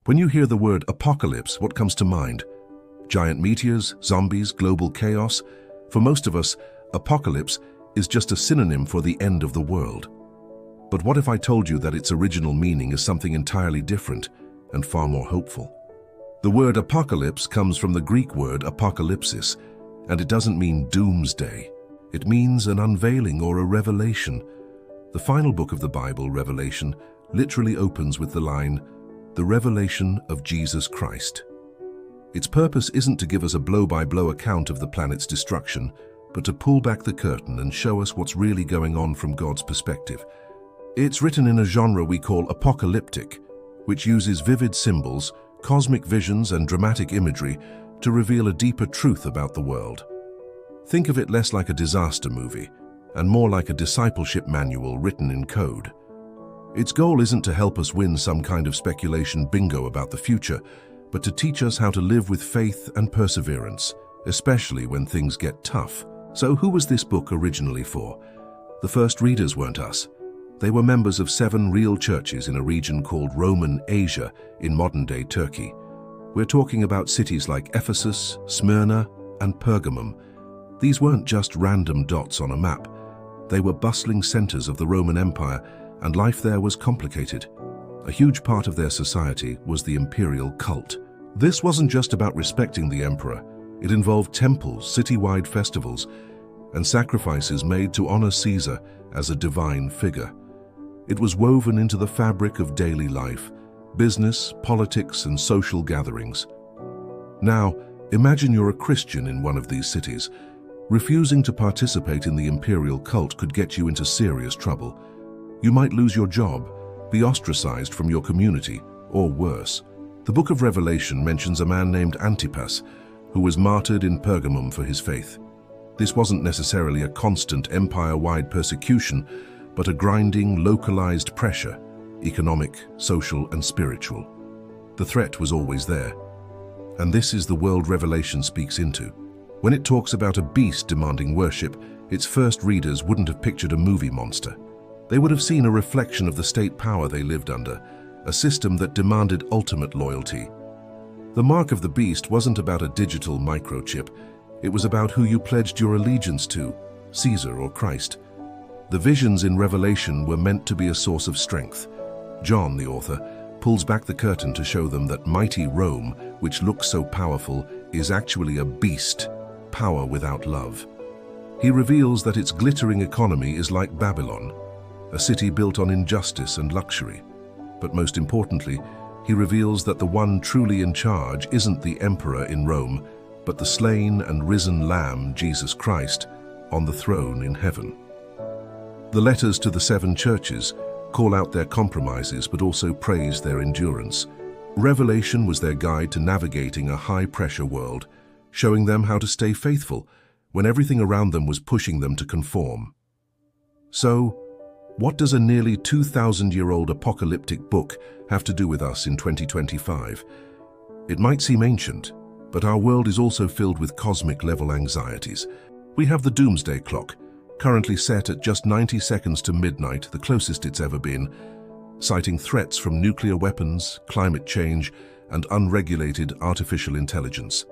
When you hear the word apocalypse, what comes to mind? Giant meteors, zombies, global chaos? For most of us, apocalypse is just a synonym for the end of the world. But what if I told you that its original meaning is something entirely different and far more hopeful? The word apocalypse comes from the Greek word apocalypsis, and it doesn't mean doomsday. It means an unveiling or a revelation. The final book of the Bible, Revelation, literally opens with the line, "The revelation of Jesus Christ." Its purpose isn't to give us a blow-by-blow account of the planet's destruction, but to pull back the curtain and show us what's really going on from God's perspective. It's written in a genre we call apocalyptic, which uses vivid symbols, cosmic visions, and dramatic imagery to reveal a deeper truth about the world. Think of it less like a disaster movie and more like a discipleship manual written in code. Its goal isn't to help us win some kind of speculation bingo about the future, but to teach us how to live with faith and perseverance, especially when things get tough. So who was this book originally for? The first readers weren't us. They were members of 7 real churches in a region called Roman Asia in modern-day Turkey. We're talking about cities like Ephesus, Smyrna, and Pergamum. These weren't just random dots on a map. They were bustling centers of the Roman Empire, and life there was complicated. A huge part of their society was the imperial cult. This wasn't just about respecting the emperor. It involved temples, citywide festivals, and sacrifices made to honor Caesar as a divine figure. It was woven into the fabric of daily life, business, politics, and social gatherings. Now, imagine you're a Christian in one of these cities. Refusing to participate in the imperial cult could get you into serious trouble. You might lose your job, be ostracized from your community, or worse. The book of Revelation mentions a man named Antipas, who was martyred in Pergamum for his faith. This wasn't necessarily a constant empire-wide persecution, but a grinding, localized pressure, economic, social, and spiritual. The threat was always there. And this is the world Revelation speaks into. When it talks about a beast demanding worship, its first readers wouldn't have pictured a movie monster. They would have seen a reflection of the state power they lived under, a system that demanded ultimate loyalty. The mark of the beast wasn't about a digital microchip. It was about who you pledged your allegiance to, Caesar or Christ. The visions in Revelation were meant to be a source of strength. John, the author, pulls back the curtain to show them that mighty Rome, which looks so powerful, is actually a beast, power without love. He reveals that its glittering economy is like Babylon, a city built on injustice and luxury. But most importantly, he reveals that the one truly in charge isn't the emperor in Rome, but the slain and risen Lamb, Jesus Christ, on the throne in heaven. The letters to the 7 churches call out their compromises but also praise their endurance. Revelation was their guide to navigating a high-pressure world, showing them how to stay faithful when everything around them was pushing them to conform. So, what does a nearly 2,000-year-old apocalyptic book have to do with us in 2025? It might seem ancient, but our world is also filled with cosmic-level anxieties. We have the doomsday clock, currently set at just 90 seconds to midnight, the closest it's ever been, citing threats from nuclear weapons, climate change, and unregulated artificial intelligence.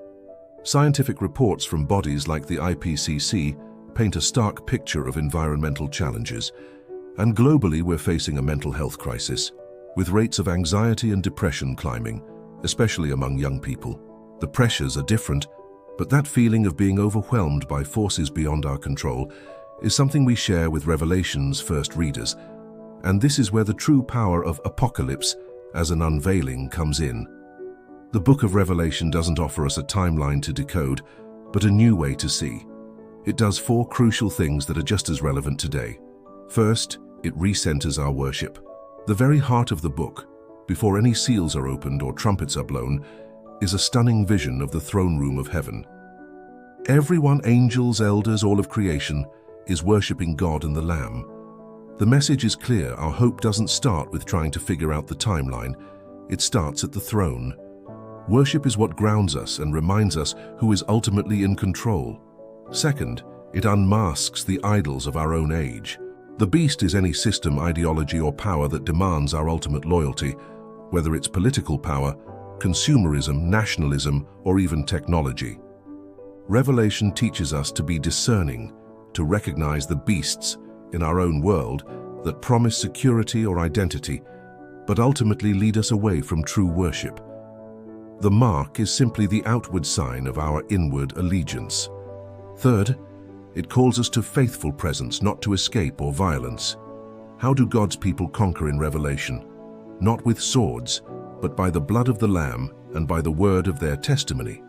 Scientific reports from bodies like the IPCC paint a stark picture of environmental challenges. And globally, we're facing a mental health crisis, with rates of anxiety and depression climbing, especially among young people. The pressures are different, but that feeling of being overwhelmed by forces beyond our control is something we share with Revelation's first readers. And this is where the true power of apocalypse as an unveiling comes in. The book of Revelation doesn't offer us a timeline to decode, but a new way to see. It does 4 crucial things that are just as relevant today. First, it recenters our worship. The very heart of the book, before any seals are opened or trumpets are blown, is a stunning vision of the throne room of heaven. Everyone, angels, elders, all of creation, is worshipping God and the Lamb. The message is clear. Our hope doesn't start with trying to figure out the timeline. It starts at the throne. Worship is what grounds us and reminds us who is ultimately in control. Second, it unmasks the idols of our own age. The beast is any system, ideology, or power that demands our ultimate loyalty. whether it's political power, consumerism, nationalism, or even technology. Revelation teaches us to be discerning, to recognize the beasts in our own world that promise security or identity, but ultimately lead us away from true worship. The mark is simply the outward sign of our inward allegiance. Third, it calls us to faithful presence, not to escape or violence. How do God's people conquer in Revelation? Not with swords, but by the blood of the Lamb and by the word of their testimony.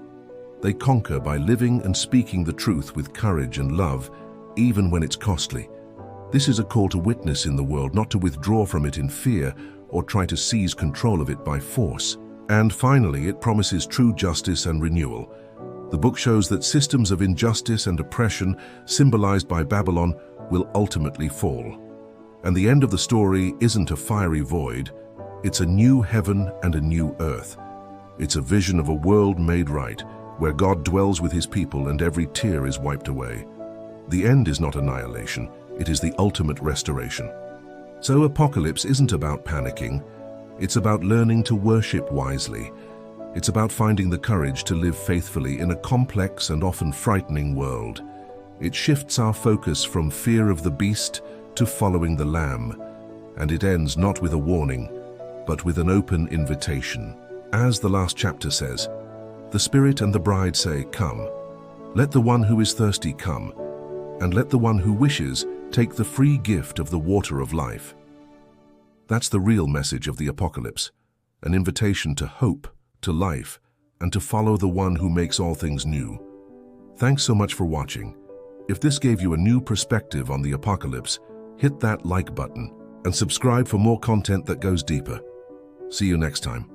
They conquer by living and speaking the truth with courage and love, even when it's costly. This is a call to witness in the world, not to withdraw from it in fear or try to seize control of it by force. And finally, it promises true justice and renewal. The book shows that systems of injustice and oppression, symbolized by Babylon, will ultimately fall. And the end of the story isn't a fiery void, it's a new heaven and a new earth. It's a vision of a world made right, where God dwells with his people and every tear is wiped away. The end is not annihilation, it is the ultimate restoration. So Apocalypse isn't about panicking, it's about learning to worship wisely. It's about finding the courage to live faithfully in a complex and often frightening world. It shifts our focus from fear of the beast to following the Lamb, and it ends not with a warning, but with an open invitation. As the last chapter says, the Spirit and the bride say, "Come." Let the one who is thirsty come, and let the one who wishes take the free gift of the water of life. That's the real message of the Apocalypse, an invitation to hope, to life, and to follow the one who makes all things new. Thanks so much for watching. If this gave you a new perspective on the Apocalypse, hit that like button and subscribe for more content that goes deeper. See you next time.